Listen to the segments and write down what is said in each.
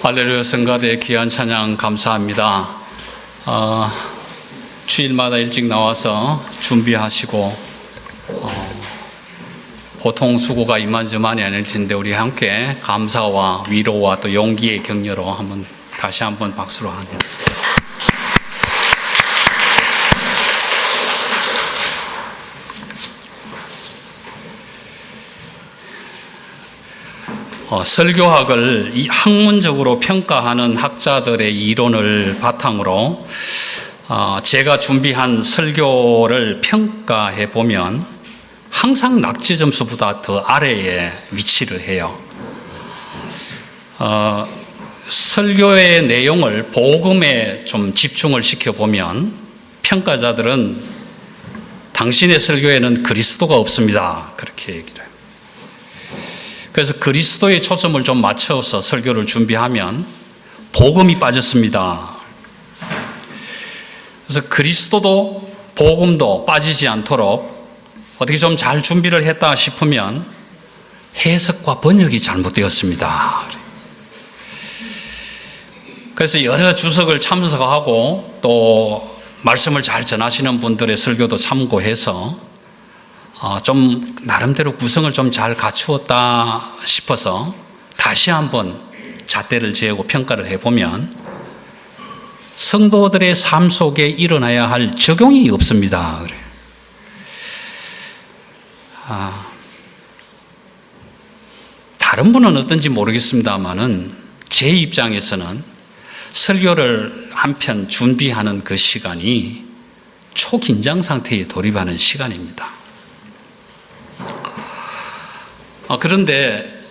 할렐루야. 성가대의 귀한 찬양 감사합니다. 주일마다 일찍 나와서 준비하시고 보통 수고가 이만저만이 아닐 텐데 우리 함께 감사와 위로와 또 용기의 격려로 다시 한번 박수로 하는 설교학을 학문적으로 평가하는 학자들의 이론을 바탕으로 제가 준비한 설교를 평가해 보면 항상 낙제 점수보다 더 아래에 위치를 해요. 설교의 내용을 복음에 좀 집중을 시켜보면 평가자들은 당신의 설교에는 그리스도가 없습니다, 그렇게 얘기를 해요. 그래서 그리스도의 초점을 좀 맞춰서 설교를 준비하면 복음이 빠졌습니다. 그래서 그리스도도 복음도 빠지지 않도록 어떻게 좀 잘 준비를 했다 싶으면 해석과 번역이 잘못되었습니다. 그래서 여러 주석을 참석하고 또 말씀을 잘 전하시는 분들의 설교도 참고해서 좀 나름대로 구성을 좀 잘 갖추었다 싶어서 다시 한번 잣대를 재고 평가를 해보면 성도들의 삶 속에 일어나야 할 적용이 없습니다. 다른 분은 어떤지 모르겠습니다만은 제 입장에서는 설교를 한 편 준비하는 그 시간이 초긴장 상태에 돌입하는 시간입니다. 그런데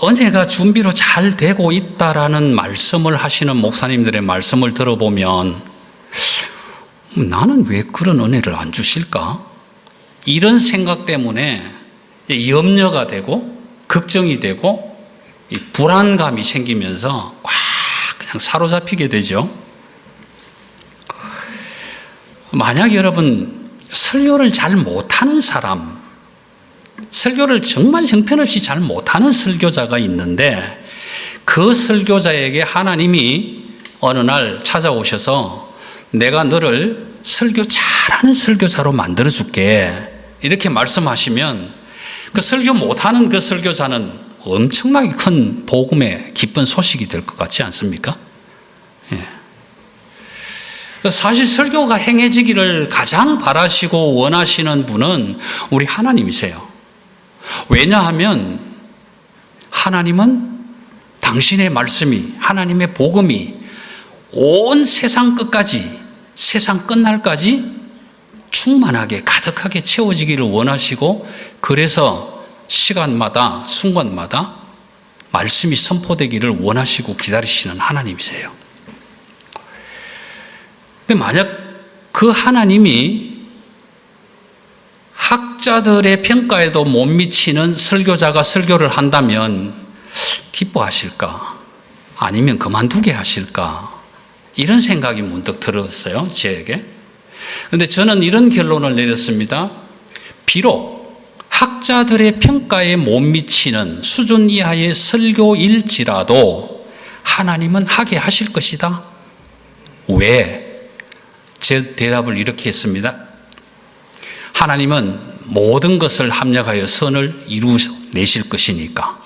은혜가 준비로 잘 되고 있다라는 말씀을 하시는 목사님들의 말씀을 들어보면 나는 왜 그런 은혜를 안 주실까? 이런 생각 때문에 염려가 되고 걱정이 되고 불안감이 생기면서 꽉 그냥 사로잡히게 되죠. 만약 여러분 설교를 잘 못하는 사람, 설교를 정말 형편없이 잘 못하는 설교자가 있는데 그 설교자에게 하나님이 어느 날 찾아오셔서 내가 너를 설교 잘하는 설교자로 만들어줄게 이렇게 말씀하시면 그 설교 못하는 그 설교자는 엄청나게 큰 복음의 기쁜 소식이 될 것 같지 않습니까? 사실 설교가 행해지기를 가장 바라시고 원하시는 분은 우리 하나님이세요. 왜냐하면 하나님은 당신의 말씀이, 하나님의 복음이 온 세상 끝까지, 세상 끝날까지 충만하게 가득하게 채워지기를 원하시고 그래서 시간마다 순간마다 말씀이 선포되기를 원하시고 기다리시는 하나님이세요. 근데 만약 그 하나님이 학자들의 평가에도 못 미치는 설교자가 설교를 한다면 기뻐하실까? 아니면 그만두게 하실까? 이런 생각이 문득 들었어요, 저에게. 그런데 저는 이런 결론을 내렸습니다. 비록 학자들의 평가에 못 미치는 수준 이하의 설교일지라도 하나님은 하게 하실 것이다. 왜? 제 대답을 이렇게 했습니다. 하나님은 모든 것을 합력하여 선을 이루내실 것이니까.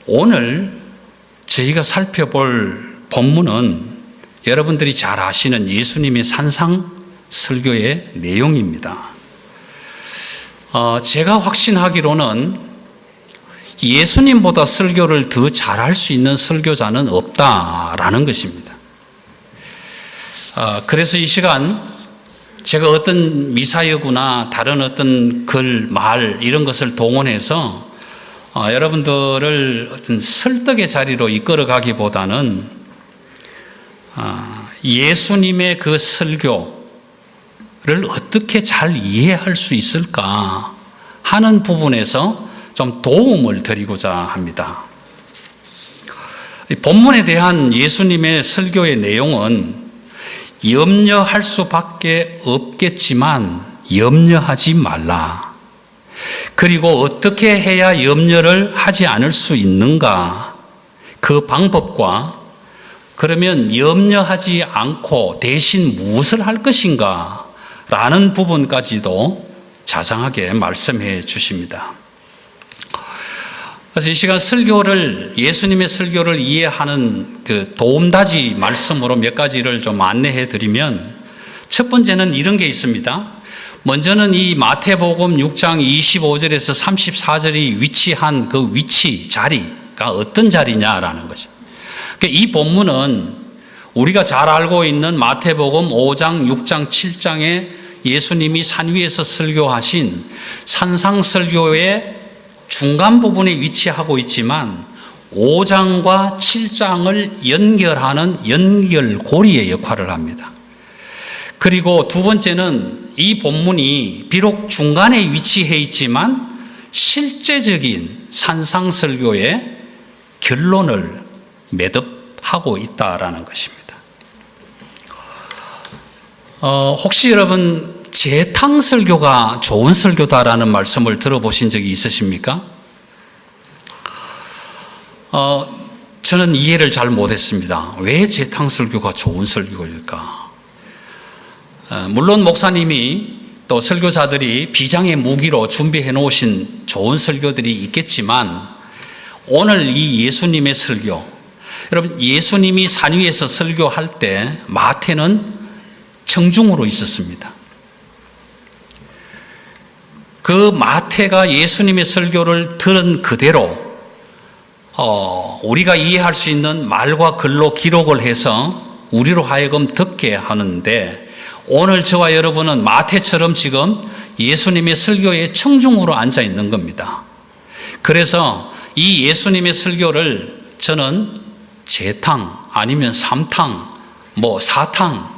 오늘 저희가 살펴볼 본문은 여러분들이 잘 아시는 예수님의 산상 설교의 내용입니다. 제가 확신하기로는 예수님보다 설교를 더 잘할 수 있는 설교자는 없다라는 것입니다. 그래서 이 시간 제가 어떤 미사여구나 다른 어떤 글, 말 이런 것을 동원해서 여러분들을 어떤 설득의 자리로 이끌어가기보다는 예수님의 그 설교를 어떻게 잘 이해할 수 있을까 하는 부분에서 좀 도움을 드리고자 합니다. 본문에 대한 예수님의 설교의 내용은 염려할 수밖에 없겠지만 염려하지 말라. 그리고 어떻게 해야 염려를 하지 않을 수 있는가, 그 방법과 그러면 염려하지 않고 대신 무엇을 할 것인가 라는 부분까지도 자상하게 말씀해 주십니다. 그래서 이 시간 설교를, 예수님의 설교를 이해하는 그 도움다지 말씀으로 몇 가지를 좀 안내해 드리면, 첫 번째는 이런 게 있습니다. 먼저는 이 마태복음 6장 25절에서 34절이 위치한 그 위치, 자리가 어떤 자리냐라는 거죠. 그러니까 이 본문은 우리가 잘 알고 있는 마태복음 5장, 6장, 7장에 예수님이 산 위에서 설교하신 산상설교의 중간 부분에 위치하고 있지만 5장과 7장을 연결하는 연결고리의 역할을 합니다. 그리고 두 번째는 이 본문이 비록 중간에 위치해 있지만 실제적인 산상설교의 결론을 매듭하고 있다라는 것입니다. 혹시 여러분 재탕설교가 좋은 설교다라는 말씀을 들어보신 적이 있으십니까? 저는 이해를 잘 못했습니다. 왜 재탕설교가 좋은 설교일까? 물론 목사님이 또 설교사들이 비장의 무기로 준비해 놓으신 좋은 설교들이 있겠지만, 오늘 이 예수님의 설교, 여러분 예수님이 산 위에서 설교할 때 마태는 청중으로 있었습니다. 그 마태가 예수님의 설교를 들은 그대로 우리가 이해할 수 있는 말과 글로 기록을 해서 우리로 하여금 듣게 하는데, 오늘 저와 여러분은 마태처럼 지금 예수님의 설교에 청중으로 앉아 있는 겁니다. 그래서 이 예수님의 설교를 저는 재탕 아니면 삼탕, 사탕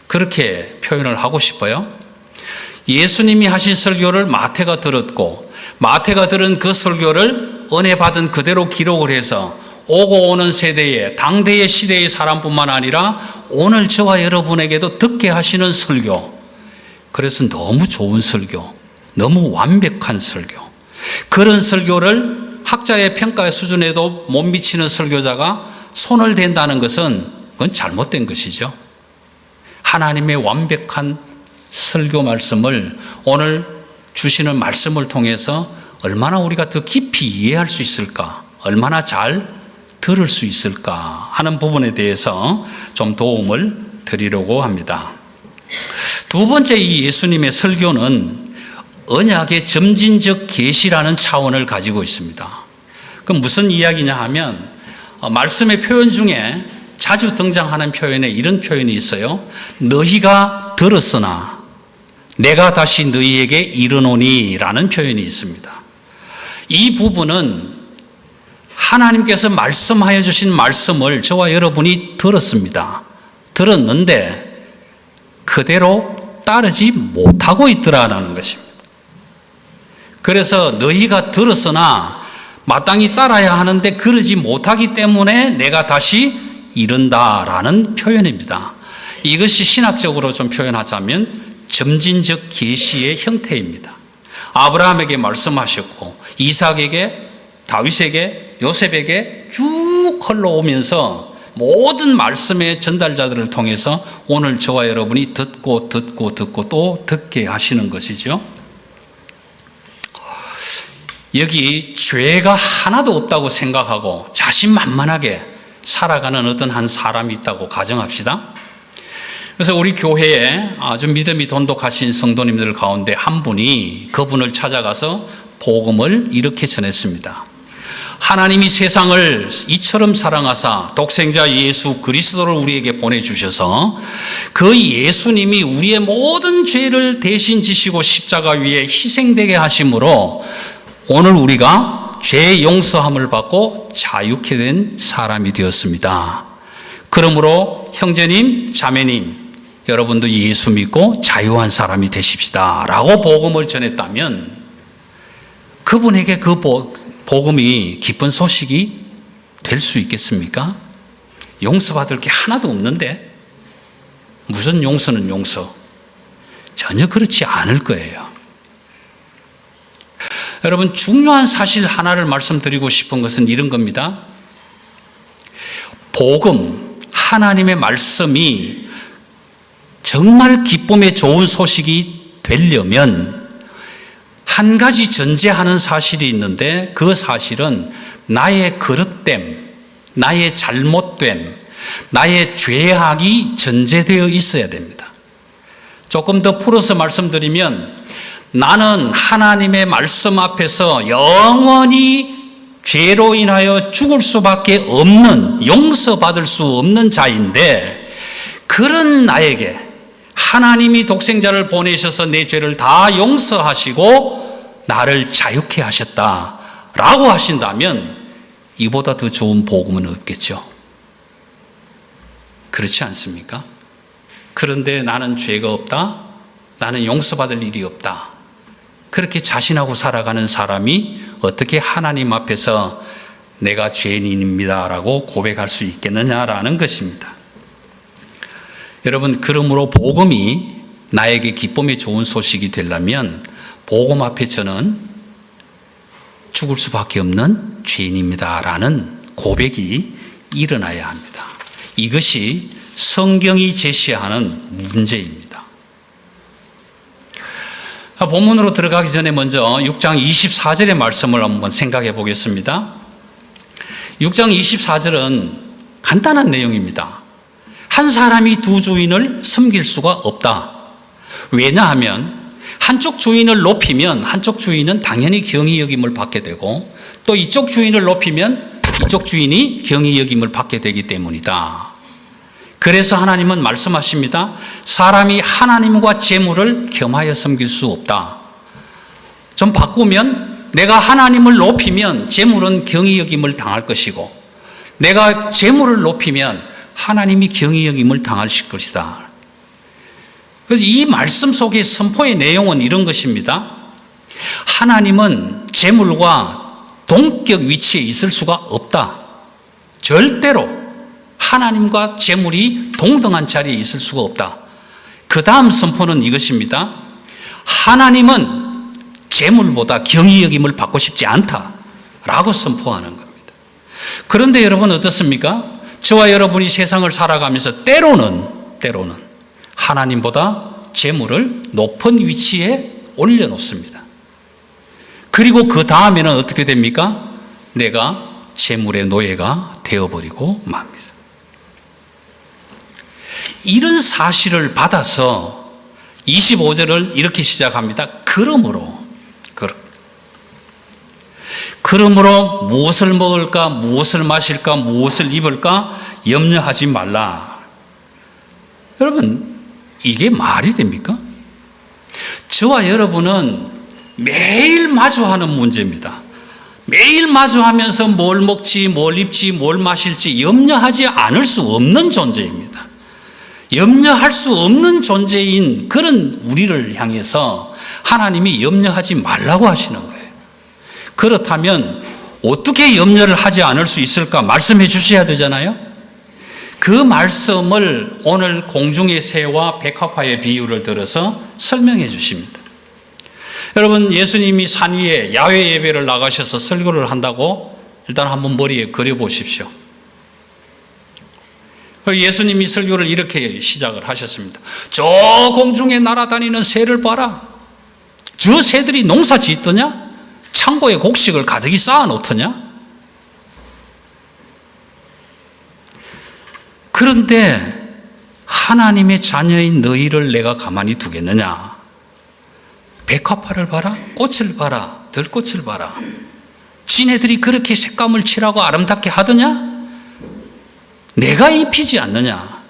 그렇게 표현을 하고 싶어요. 예수님이 하신 설교를 마태가 들었고, 마태가 들은 그 설교를 은혜 받은 그대로 기록을 해서 오고 오는 세대에, 당대의 시대의 사람뿐만 아니라 오늘 저와 여러분에게도 듣게 하시는 설교. 그래서 너무 좋은 설교, 너무 완벽한 설교. 그런 설교를 학자의 평가 수준에도 못 미치는 설교자가 손을 댄다는 것은 그건 잘못된 것이죠. 하나님의 완벽한 설교 말씀을 오늘 주시는 말씀을 통해서 얼마나 우리가 더 깊이 이해할 수 있을까, 얼마나 잘 들을 수 있을까 하는 부분에 대해서 좀 도움을 드리려고 합니다. 두 번째, 이 예수님의 설교는 언약의 점진적 계시라는 차원을 가지고 있습니다. 그럼 무슨 이야기냐 하면, 말씀의 표현 중에 자주 등장하는 표현에 이런 표현이 있어요. 너희가 들었으나 내가 다시 너희에게 이르노니 라는 표현이 있습니다. 이 부분은 하나님께서 말씀하여 주신 말씀을 저와 여러분이 들었습니다. 들었는데 그대로 따르지 못하고 있더라라는 것입니다. 그래서 너희가 들었으나 마땅히 따라야 하는데 그러지 못하기 때문에 내가 다시 이른다라는 표현입니다. 이것이 신학적으로 좀 표현하자면 점진적 계시의 형태입니다. 아브라함에게 말씀하셨고, 이삭에게, 다윗에게, 요셉에게 쭉 흘러오면서 모든 말씀의 전달자들을 통해서 오늘 저와 여러분이 듣고 또 듣게 하시는 것이죠. 여기 죄가 하나도 없다고 생각하고 자신만만하게 살아가는 어떤 한 사람이 있다고 가정합시다. 그래서 우리 교회에 아주 믿음이 돈독하신 성도님들 가운데 한 분이 그분을 찾아가서 복음을 이렇게 전했습니다. 하나님이 세상을 이처럼 사랑하사 독생자 예수 그리스도를 우리에게 보내주셔서 그 예수님이 우리의 모든 죄를 대신 지시고 십자가 위에 희생되게 하심으로 오늘 우리가 죄 용서함을 받고 자유케 된 사람이 되었습니다. 그러므로 형제님, 자매님, 여러분도 예수 믿고 자유한 사람이 되십시다 라고 복음을 전했다면, 그분에게 그 복음이 기쁜 소식이 될 수 있겠습니까? 용서받을 게 하나도 없는데 무슨 용서는 용서? 전혀 그렇지 않을 거예요. 여러분, 중요한 사실 하나를 말씀드리고 싶은 것은 이런 겁니다. 복음, 하나님의 말씀이 정말 기쁨의 좋은 소식이 되려면 한 가지 전제하는 사실이 있는데, 그 사실은 나의 그릇됨, 나의 잘못됨, 나의 죄악이 전제되어 있어야 됩니다. 조금 더 풀어서 말씀드리면, 나는 하나님의 말씀 앞에서 영원히 죄로 인하여 죽을 수밖에 없는, 용서받을 수 없는 자인데, 그런 나에게 하나님이 독생자를 보내셔서 내 죄를 다 용서하시고 나를 자유케 하셨다라고 하신다면 이보다 더 좋은 복음은 없겠죠. 그렇지 않습니까? 그런데 나는 죄가 없다, 나는 용서받을 일이 없다, 그렇게 자신하고 살아가는 사람이 어떻게 하나님 앞에서 내가 죄인입니다라고 고백할 수 있겠느냐라는 것입니다. 여러분, 그러므로 복음이 나에게 기쁨의 좋은 소식이 되려면 복음 앞에 저는 죽을 수밖에 없는 죄인입니다라는 고백이 일어나야 합니다. 이것이 성경이 제시하는 문제입니다. 본문으로 들어가기 전에 먼저 6장 24절의 말씀을 한번 생각해 보겠습니다. 6장 24절은 간단한 내용입니다. 한 사람이 두 주인을 섬길 수가 없다. 왜냐하면 한쪽 주인을 높이면 한쪽 주인은 당연히 경히 여김을 받게 되고, 또 이쪽 주인을 높이면 이쪽 주인이 경히 여김을 받게 되기 때문이다. 그래서 하나님은 말씀하십니다. 사람이 하나님과 재물을 겸하여 섬길 수 없다. 좀 바꾸면, 내가 하나님을 높이면 재물은 경히 여김을 당할 것이고, 내가 재물을 높이면 하나님이 경히 여김을 당하실 것이다. 그래서 이 말씀 속의 선포의 내용은 이런 것입니다. 하나님은 재물과 동격 위치에 있을 수가 없다. 절대로 하나님과 재물이 동등한 자리에 있을 수가 없다. 그 다음 선포는 이것입니다. 하나님은 재물보다 경히 여김을 받고 싶지 않다라고 선포하는 겁니다. 그런데 여러분 어떻습니까? 저와 여러분이 세상을 살아가면서 때로는 하나님보다 재물을 높은 위치에 올려놓습니다. 그리고 그 다음에는 어떻게 됩니까? 내가 재물의 노예가 되어버리고 맙니다. 이런 사실을 받아서 25절을 이렇게 시작합니다. 그러므로 무엇을 먹을까, 무엇을 마실까, 무엇을 입을까 염려하지 말라. 여러분, 이게 말이 됩니까? 저와 여러분은 매일 마주하는 문제입니다. 매일 마주하면서 뭘 먹지, 뭘 입지, 뭘 마실지 염려하지 않을 수 없는 존재입니다. 염려할 수 없는 존재인 그런 우리를 향해서 하나님이 염려하지 말라고 하시는 거예요. 그렇다면 어떻게 염려를 하지 않을 수 있을까 말씀해 주셔야 되잖아요. 그 말씀을 오늘 공중의 새와 백합화의 비유를 들어서 설명해 주십니다. 여러분, 예수님이 산 위에 야외 예배를 나가셔서 설교를 한다고 일단 한번 머리에 그려보십시오. 예수님이 설교를 이렇게 시작을 하셨습니다. 저 공중에 날아다니는 새를 봐라. 저 새들이 농사 짓더냐? 창고에 곡식을 가득히 쌓아 놓더냐? 그런데 하나님의 자녀인 너희를 내가 가만히 두겠느냐? 백합화를 봐라, 꽃을 봐라, 들꽃을 봐라. 지네들이 그렇게 색감을 칠하고 아름답게 하더냐? 내가 입히지 않느냐?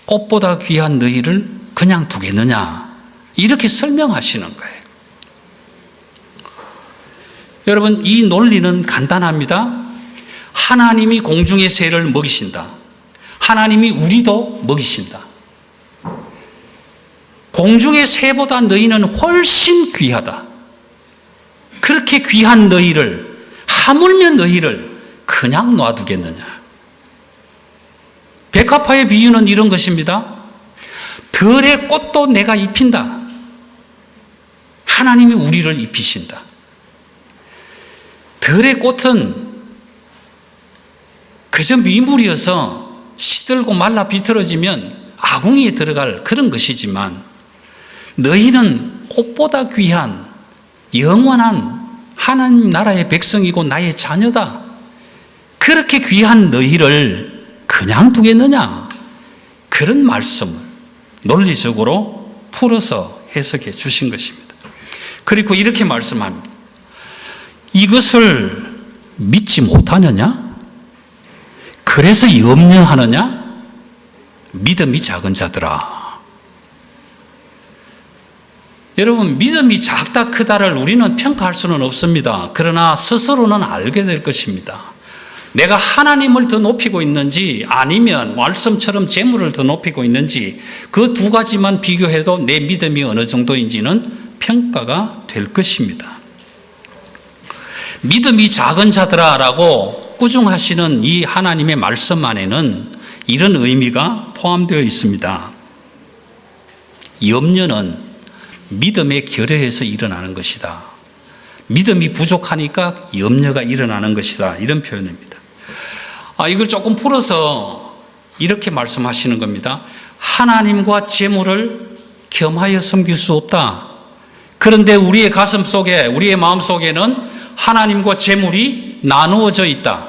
꽃보다 귀한 너희를 그냥 두겠느냐? 이렇게 설명하시는 거예요. 여러분, 이 논리는 간단합니다. 하나님이 공중의 새를 먹이신다. 하나님이 우리도 먹이신다. 공중의 새보다 너희는 훨씬 귀하다. 그렇게 귀한 너희를, 하물며 너희를 그냥 놔두겠느냐? 백합화의 비유는 이런 것입니다. 들의 꽃도 내가 입힌다. 하나님이 우리를 입히신다. 들의 꽃은 그저 미물이어서 시들고 말라 비틀어지면 아궁이에 들어갈 그런 것이지만 너희는 꽃보다 귀한 영원한 하나님 나라의 백성이고 나의 자녀다. 그렇게 귀한 너희를 그냥 두겠느냐? 그런 말씀을 논리적으로 풀어서 해석해 주신 것입니다. 그리고 이렇게 말씀합니다. 이것을 믿지 못하느냐? 그래서 염려하느냐? 믿음이 작은 자들아. 여러분, 믿음이 작다 크다를 우리는 평가할 수는 없습니다. 그러나 스스로는 알게 될 것입니다. 내가 하나님을 더 높이고 있는지 아니면 말씀처럼 재물을 더 높이고 있는지 그 두 가지만 비교해도 내 믿음이 어느 정도인지는 평가가 될 것입니다. 믿음이 작은 자들아라고 꾸중하시는 이 하나님의 말씀 안에는 이런 의미가 포함되어 있습니다. 염려는 믿음의 결여에서 일어나는 것이다. 믿음이 부족하니까 염려가 일어나는 것이다. 이런 표현입니다. 이걸 조금 풀어서 이렇게 말씀하시는 겁니다. 하나님과 재물을 겸하여 섬길 수 없다. 그런데 우리의 가슴 속에, 우리의 마음 속에는 하나님과 재물이 나누어져 있다.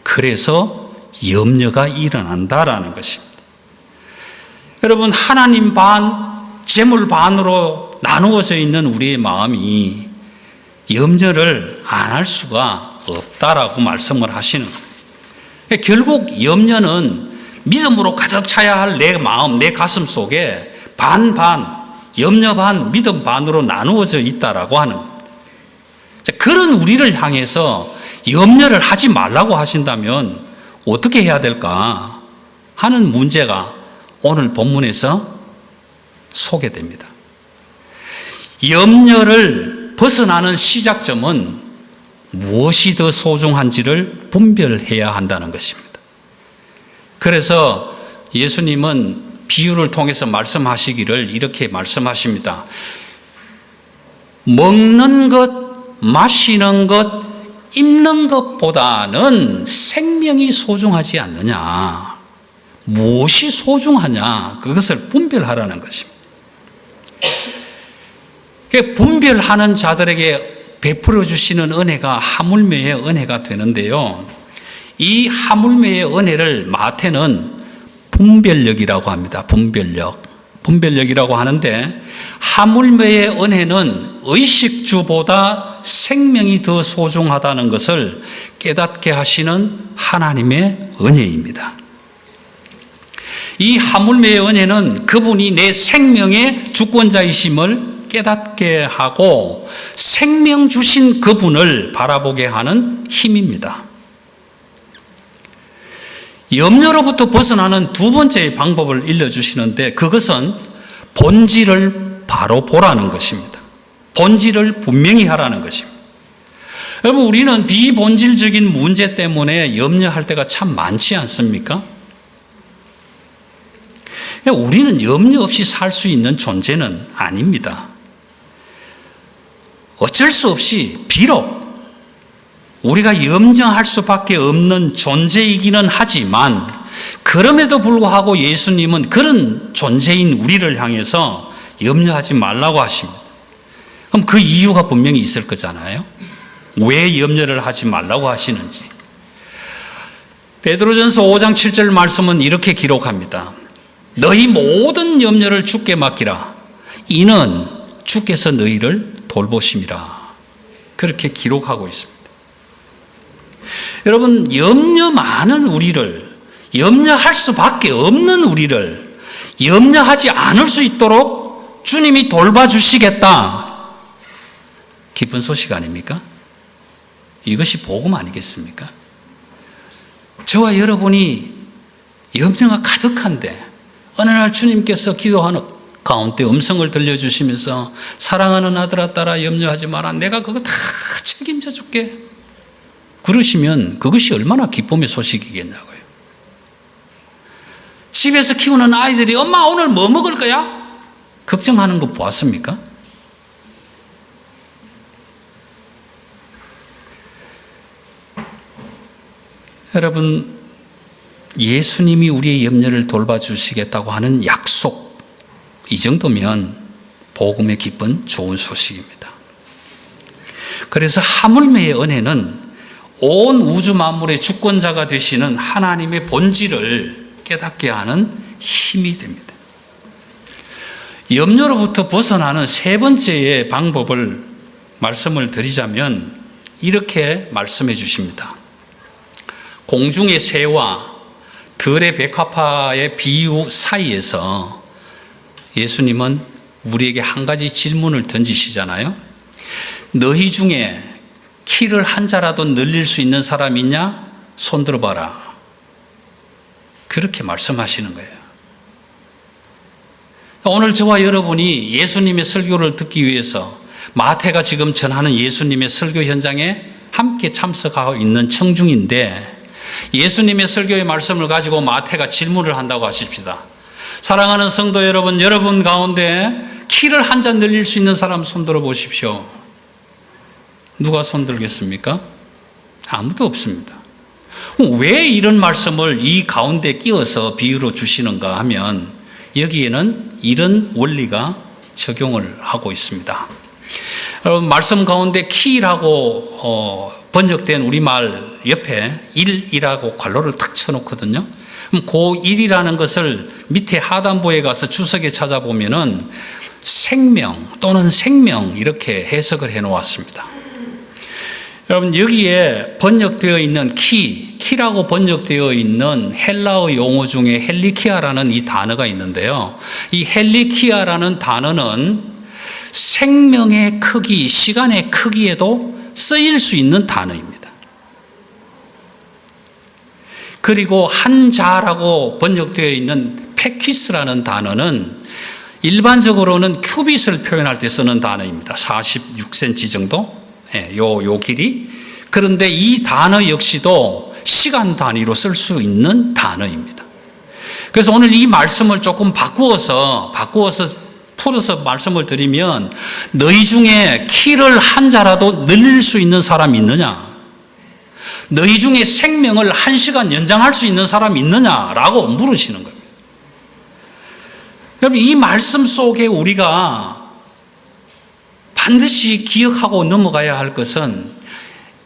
그래서 염려가 일어난다라는 것입니다. 여러분, 하나님 반, 재물 반으로 나누어져 있는 우리의 마음이 염려를 안 할 수가 없다라고 말씀을 하시는 거예요. 결국 염려는 믿음으로 가득 차야 할 내 마음, 내 가슴 속에 반반, 염려 반, 믿음 반으로 나누어져 있다라고 하는 겁니다. 그런 우리를 향해서 염려를 하지 말라고 하신다면 어떻게 해야 될까 하는 문제가 오늘 본문에서 소개됩니다. 염려를 벗어나는 시작점은 무엇이 더 소중한지를 분별해야 한다는 것입니다. 그래서 예수님은 비유를 통해서 말씀하시기를 이렇게 말씀하십니다. 먹는 것, 마시는 것, 입는 것보다는 생명이 소중하지 않느냐. 무엇이 소중하냐. 그것을 분별하라는 것입니다. 분별하는 자들에게 베풀어 주시는 은혜가 하물매의 은혜가 되는데요. 이 하물매의 은혜를 마태는 분별력이라고 합니다. 분별력이라고 하는데 하물매의 은혜는 의식주보다 생명이 더 소중하다는 것을 깨닫게 하시는 하나님의 은혜입니다. 이 하물매의 은혜는 그분이 내 생명의 주권자이심을 깨닫게 하고 생명 주신 그분을 바라보게 하는 힘입니다. 염려로부터 벗어나는 두 번째의 방법을 알려주시는데 그것은 본질을 바로 보라는 것입니다. 본질을 분명히 하라는 것입니다. 여러분, 우리는 비본질적인 문제 때문에 염려할 때가 참 많지 않습니까? 우리는 염려 없이 살 수 있는 존재는 아닙니다. 어쩔 수 없이 비록 우리가 염려할 수밖에 없는 존재이기는 하지만 그럼에도 불구하고 예수님은 그런 존재인 우리를 향해서 염려하지 말라고 하십니다. 그럼 그 이유가 분명히 있을 거잖아요. 왜 염려를 하지 말라고 하시는지. 베드로전서 5장 7절 말씀은 이렇게 기록합니다. 너희 모든 염려를 주께 맡기라. 이는 주께서 너희를 돌보심이라. 그렇게 기록하고 있습니다. 여러분, 염려 많은 우리를, 염려할 수밖에 없는 우리를 염려하지 않을 수 있도록 주님이 돌봐주시겠다. 기쁜 소식 아닙니까? 이것이 복음 아니겠습니까? 저와 여러분이 염려가 가득한데 어느 날 주님께서 기도하는 가운데 음성을 들려주시면서 사랑하는 아들아 딸아 염려하지 마라. 내가 그거 다 책임져 줄게. 그러시면 그것이 얼마나 기쁨의 소식이겠냐고요. 집에서 키우는 아이들이 엄마 오늘 뭐 먹을 거야? 걱정하는 거 보았습니까? 여러분, 예수님이 우리의 염려를 돌봐주시겠다고 하는 약속, 이 정도면 복음의 기쁜 좋은 소식입니다. 그래서 하물매의 은혜는 온 우주 만물의 주권자가 되시는 하나님의 본질을 깨닫게 하는 힘이 됩니다. 염려로부터 벗어나는 세 번째의 방법을 말씀을 드리자면 이렇게 말씀해 주십니다. 공중의 새와 들의 백합화의 비유 사이에서 예수님은 우리에게 한 가지 질문을 던지시잖아요. 너희 중에 키를 한 자라도 늘릴 수 있는 사람 있냐? 손 들어봐라. 그렇게 말씀하시는 거예요. 오늘 저와 여러분이 예수님의 설교를 듣기 위해서 마태가 지금 전하는 예수님의 설교 현장에 함께 참석하고 있는 청중인데, 예수님의 설교의 말씀을 가지고 마태가 질문을 한다고 하십시다. 사랑하는 성도 여러분, 여러분 가운데 키를 한 자 늘릴 수 있는 사람 손 들어 보십시오. 누가 손 들겠습니까? 아무도 없습니다. 왜 이런 말씀을 이 가운데 끼워서 비유로 주시는가 하면 여기에는 이런 원리가 적용을 하고 있습니다. 여러분, 말씀 가운데 키라고 번역된 우리말 옆에 1이라고 괄호를 탁 쳐놓거든요. 그럼 그 1이라는 것을 밑에 하단부에 가서 주석에 찾아보면은 생명 또는 생명 이렇게 해석을 해 놓았습니다. 여러분, 여기에 번역되어 있는 키라고 번역되어 있는 헬라어 용어 중에 헬리키아라는 이 단어가 있는데요. 이 헬리키아라는 단어는 생명의 크기, 시간의 크기에도 쓰일 수 있는 단어입니다. 그리고 한자라고 번역되어 있는 페퀴스라는 단어는 일반적으로는 큐빗을 표현할 때 쓰는 단어입니다. 46cm 정도? 요 길이. 그런데 이 단어 역시도 시간 단위로 쓸 수 있는 단어입니다. 그래서 오늘 이 말씀을 조금 바꾸어서 풀어서 말씀을 드리면, 너희 중에 키를 한 자라도 늘릴 수 있는 사람이 있느냐? 너희 중에 생명을 1시간 연장할 수 있는 사람이 있느냐라고 물으시는 겁니다. 여러분, 이 말씀 속에 우리가 반드시 기억하고 넘어가야 할 것은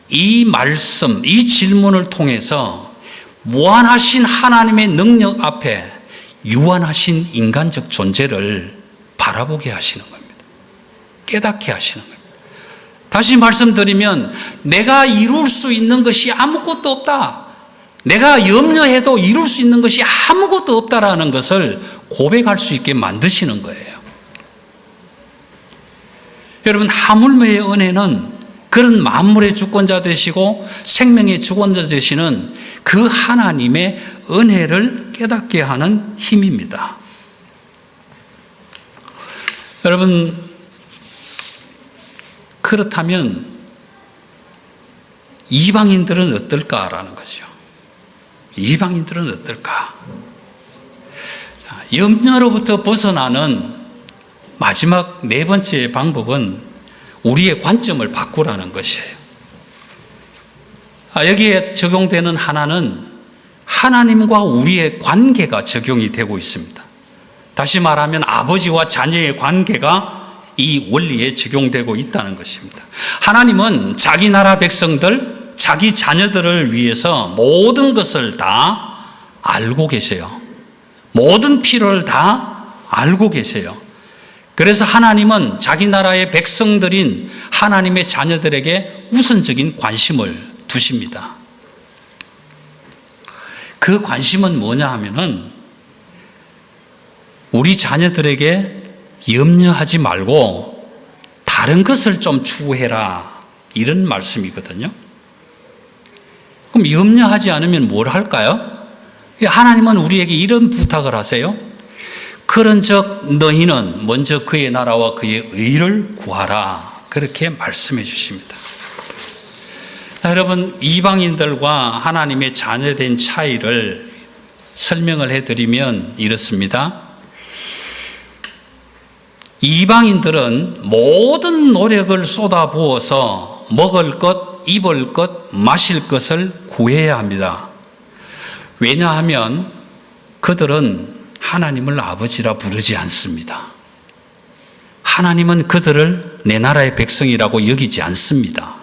이 말씀, 이 질문을 통해서 무한하신 하나님의 능력 앞에 유한하신 인간적 존재를 바라보게 하시는 겁니다. 깨닫게 하시는 겁니다. 다시 말씀드리면, 내가 이룰 수 있는 것이 아무것도 없다. 내가 염려해도 이룰 수 있는 것이 아무것도 없다라는 것을 고백할 수 있게 만드시는 거예요. 여러분, 하물매의 은혜는 그런 만물의 주권자 되시고 생명의 주권자 되시는 그 하나님의 은혜를 깨닫게 하는 힘입니다. 여러분, 그렇다면 이방인들은 어떨까라는 거죠. 이방인들은 어떨까? 염려로부터 벗어나는 마지막 네 번째 방법은 우리의 관점을 바꾸라는 것이에요. 여기에 적용되는 하나는 하나님과 우리의 관계가 적용이 되고 있습니다. 다시 말하면 아버지와 자녀의 관계가 이 원리에 적용되고 있다는 것입니다. 하나님은 자기 나라 백성들, 자기 자녀들을 위해서 모든 것을 다 알고 계세요. 모든 필요를 다 알고 계세요. 그래서 하나님은 자기 나라의 백성들인 하나님의 자녀들에게 우선적인 관심을 두십니다. 그 관심은 뭐냐 하면은 우리 자녀들에게 염려하지 말고 다른 것을 좀 추구해라, 이런 말씀이거든요. 그럼 염려하지 않으면 뭘 할까요? 하나님은 우리에게 이런 부탁을 하세요. 그런즉 너희는 먼저 그의 나라와 그의 의를 구하라, 그렇게 말씀해 주십니다. 여러분, 이방인들과 하나님의 자녀된 차이를 설명을 해드리면 이렇습니다. 이방인들은 모든 노력을 쏟아부어서 먹을 것, 입을 것, 마실 것을 구해야 합니다. 왜냐하면 그들은 하나님을 아버지라 부르지 않습니다. 하나님은 그들을 내 나라의 백성이라고 여기지 않습니다.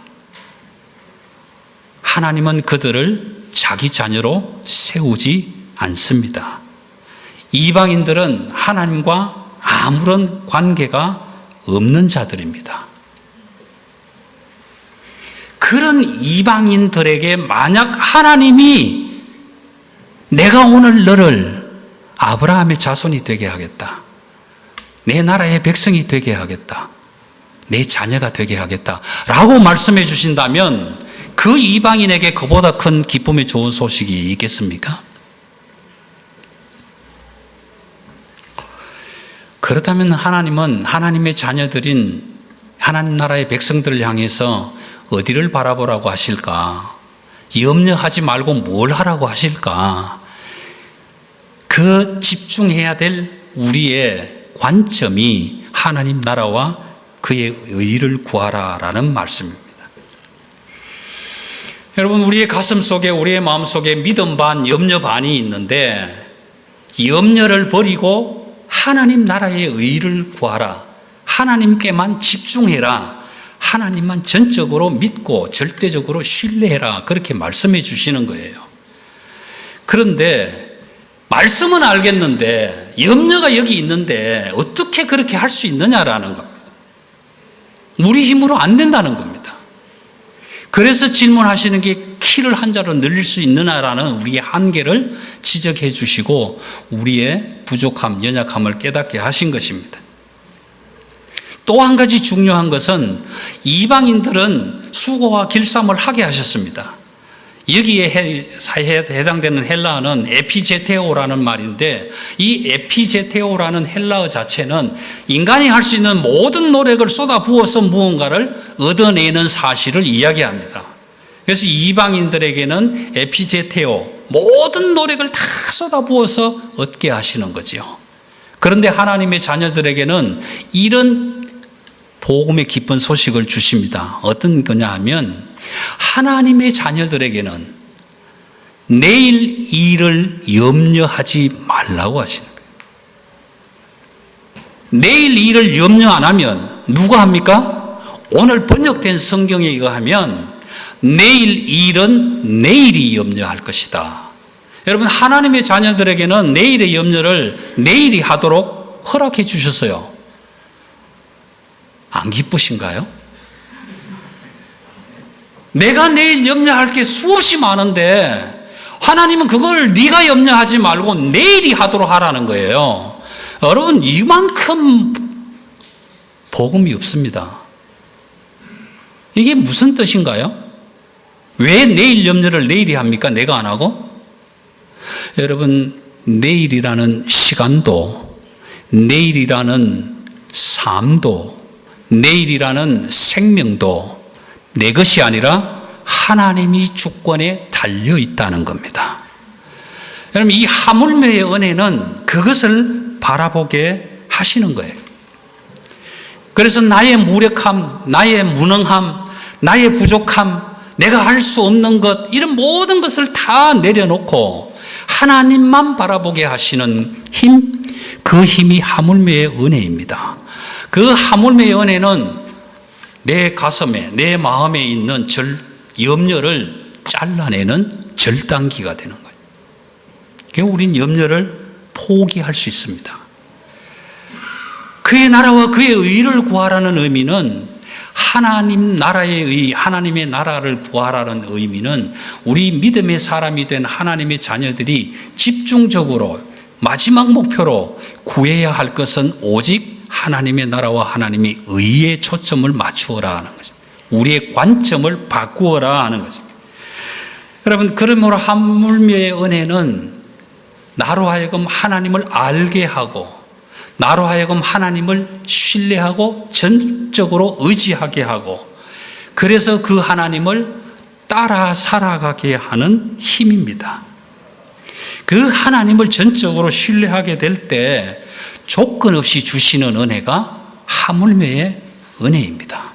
하나님은 그들을 자기 자녀로 세우지 않습니다. 이방인들은 하나님과 아무런 관계가 없는 자들입니다. 그런 이방인들에게 만약 하나님이 내가 오늘 너를 아브라함의 자손이 되게 하겠다, 내 나라의 백성이 되게 하겠다, 내 자녀가 되게 하겠다 라고 말씀해 주신다면 그 이방인에게 그보다 큰 기쁨의 좋은 소식이 있겠습니까? 그렇다면 하나님은 하나님의 자녀들인 하나님 나라의 백성들을 향해서 어디를 바라보라고 하실까? 염려하지 말고 뭘 하라고 하실까? 그 집중해야 될 우리의 관점이 하나님 나라와 그의 의를 구하라라는 말씀입니다. 여러분, 우리의 가슴 속에, 우리의 마음 속에 믿음 반, 염려 반이 있는데 염려를 버리고 하나님 나라의 의를 구하라, 하나님께만 집중해라, 하나님만 전적으로 믿고 절대적으로 신뢰해라, 그렇게 말씀해 주시는 거예요. 그런데 말씀은 알겠는데 염려가 여기 있는데 어떻게 그렇게 할 수 있느냐라는 겁니다. 우리 힘으로 안 된다는 겁니다. 그래서 질문하시는 게 키를 한 자로 늘릴 수 있느냐라는 우리의 한계를 지적해 주시고 우리의 부족함, 연약함을 깨닫게 하신 것입니다. 또 한 가지 중요한 것은 이방인들은 수고와 길쌈을 하게 하셨습니다. 여기에 해당되는 헬라어는 에피제테오라는 말인데, 이 에피제테오라는 헬라어 자체는 인간이 할 수 있는 모든 노력을 쏟아부어서 무언가를 얻어내는 사실을 이야기합니다. 그래서 이방인들에게는 에피제테오, 모든 노력을 다 쏟아부어서 얻게 하시는 거죠. 그런데 하나님의 자녀들에게는 이런 복음의 기쁜 소식을 주십니다. 어떤 거냐 하면 하나님의 자녀들에게는 내일 일을 염려하지 말라고 하시는 거예요. 내일 일을 염려 안 하면 누가 합니까? 오늘 번역된 성경에 의하면 내일 일은 내일이 염려할 것이다. 여러분, 하나님의 자녀들에게는 내일의 염려를 내일이 하도록 허락해 주셨어요. 안 기쁘신가요? 내가 내일 염려할 게 수없이 많은데 하나님은 그걸 네가 염려하지 말고 내일이 하도록 하라는 거예요. 여러분, 이만큼 복음이 없습니다. 이게 무슨 뜻인가요? 왜 내일 염려를 내일이 합니까? 내가 안 하고? 여러분, 내일이라는 시간도, 내일이라는 삶도, 내일이라는 생명도 내 것이 아니라 하나님이 주권에 달려 있다는 겁니다. 여러분, 이 하물며의 은혜는 그것을 바라보게 하시는 거예요. 그래서 나의 무력함, 나의 무능함, 나의 부족함, 내가 할 수 없는 것, 이런 모든 것을 다 내려놓고 하나님만 바라보게 하시는 힘, 그 힘이 하물며의 은혜입니다. 그 하물며의 은혜는 내 가슴에, 내 마음에 있는 염려를 잘라내는 절단기가 되는 거예요. 그래서 우린 염려를 포기할 수 있습니다. 그의 나라와 그의 의를 구하라는 의미는, 하나님 나라의 의, 하나님의 나라를 구하라는 의미는 우리 믿음의 사람이 된 하나님의 자녀들이 집중적으로 마지막 목표로 구해야 할 것은 오직 하나님의 나라와 하나님의 의에 초점을 맞추어라 하는 것입니다. 우리의 관점을 바꾸어라 하는 것입니다. 여러분, 그러므로 하물며의 은혜는 나로 하여금 하나님을 알게 하고, 나로 하여금 하나님을 신뢰하고 전적으로 의지하게 하고, 그래서 그 하나님을 따라 살아가게 하는 힘입니다. 그 하나님을 전적으로 신뢰하게 될 때 조건 없이 주시는 은혜가 하물며의 은혜입니다.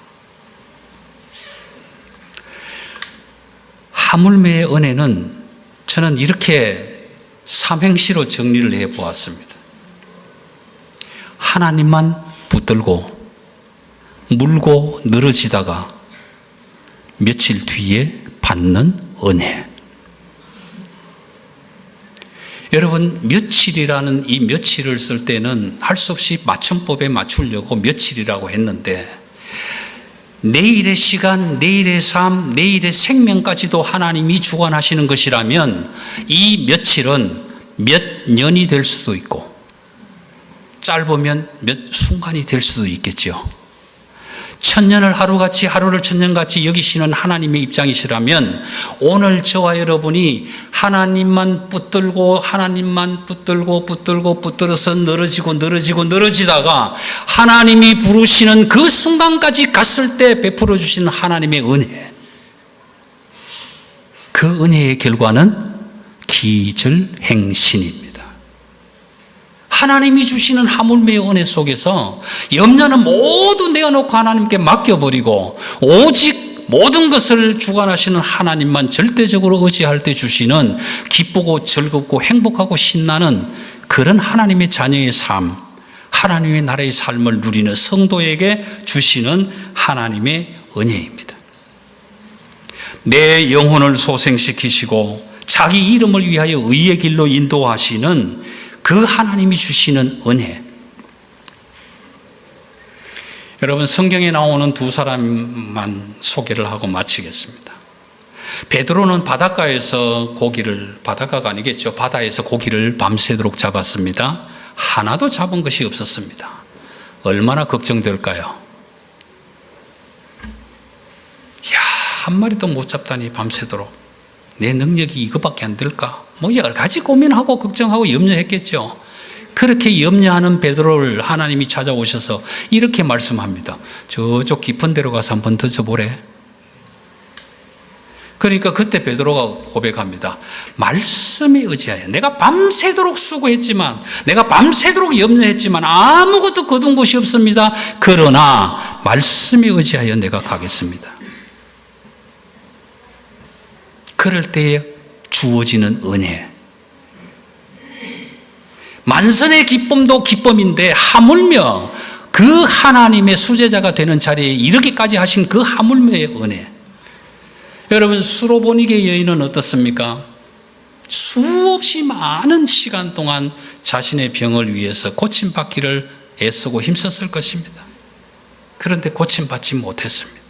하물며의 은혜는 저는 이렇게 삼행시로 정리를 해보았습니다. 하나님만 붙들고 물고 늘어지다가 며칠 뒤에 받는 은혜. 여러분, 며칠이라는 이 며칠을 쓸 때는 할 수 없이 맞춤법에 맞추려고 며칠이라고 했는데, 내일의 시간, 내일의 삶, 내일의 생명까지도 하나님이 주관하시는 것이라면 이 며칠은 몇 년이 될 수도 있고 짧으면 몇 순간이 될 수도 있겠죠. 천년을 하루같이, 하루를 천년같이 여기시는 하나님의 입장이시라면 오늘 저와 여러분이 하나님만 붙들고 붙들어서 늘어지다가 하나님이 부르시는 그 순간까지 갔을 때 베풀어 주시는 하나님의 은혜, 그 은혜의 결과는 기절행신입니다. 하나님이 주시는 하물매의 은혜 속에서 염려는 모두 내어놓고 하나님께 맡겨버리고 오직 모든 것을 주관하시는 하나님만 절대적으로 의지할 때 주시는 기쁘고 즐겁고 행복하고 신나는 그런 하나님의 자녀의 삶, 하나님의 나라의 삶을 누리는 성도에게 주시는 하나님의 은혜입니다. 내 영혼을 소생시키시고 자기 이름을 위하여 의의 길로 인도하시는 그 하나님이 주시는 은혜. 여러분, 성경에 나오는 두 사람만 소개를 하고 마치겠습니다. 베드로는 바닷가에서 바닷가가 아니겠죠. 바다에서 고기를 밤새도록 잡았습니다. 하나도 잡은 것이 없었습니다. 얼마나 걱정될까요? 한 마리도 못 잡다니 밤새도록. 내 능력이 이거밖에 안 될까? 여러 가지 고민하고 걱정하고 염려했겠죠. 그렇게 염려하는 베드로를 하나님이 찾아오셔서 이렇게 말씀합니다. 저쪽 깊은 데로 가서 한번 던져보래. 그러니까 그때 베드로가 고백합니다. 말씀에 의지하여 내가 밤새도록 수고했지만, 내가 밤새도록 염려했지만 아무것도 거둔 것이 없습니다. 그러나 말씀에 의지하여 내가 가겠습니다. 그럴 때에 주어지는 은혜. 만선의 기쁨도 기쁨인데 하물며 그 하나님의 수제자가 되는 자리에 이르기까지 하신 그 하물며의 은혜. 여러분, 수로보니게 여인은 어떻습니까? 수없이 많은 시간 동안 자신의 병을 위해서 고침받기를 애쓰고 힘썼을 것입니다. 그런데 고침받지 못했습니다.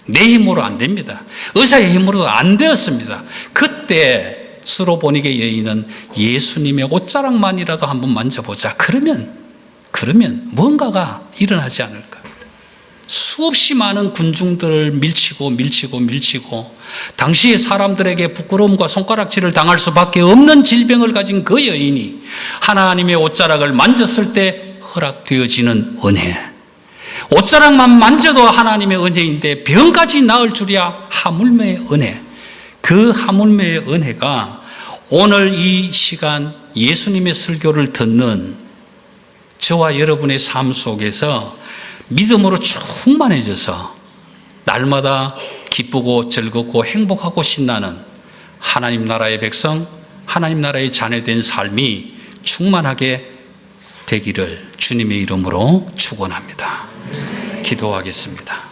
내 힘으로 안 됩니다. 의사의 힘으로도 안 되었습니다. 그때 수로보니게 여인은 예수님의 옷자락만이라도 한번 만져보자. 그러면 뭔가가 일어나지 않을까. 수없이 많은 군중들을 밀치고 당시의 사람들에게 부끄러움과 손가락질을 당할 수밖에 없는 질병을 가진 그 여인이 하나님의 옷자락을 만졌을 때 허락되어지는 은혜. 옷자락만 만져도 하나님의 은혜인데 병까지 나을 줄이야 하물매의 은혜. 그 하물매의 은혜가 오늘 이 시간 예수님의 설교를 듣는 저와 여러분의 삶 속에서 믿음으로 충만해져서 날마다 기쁘고 즐겁고 행복하고 신나는 하나님 나라의 백성, 하나님 나라의 자녀된 삶이 충만하게 되기를 주님의 이름으로 축원합니다. 기도하겠습니다.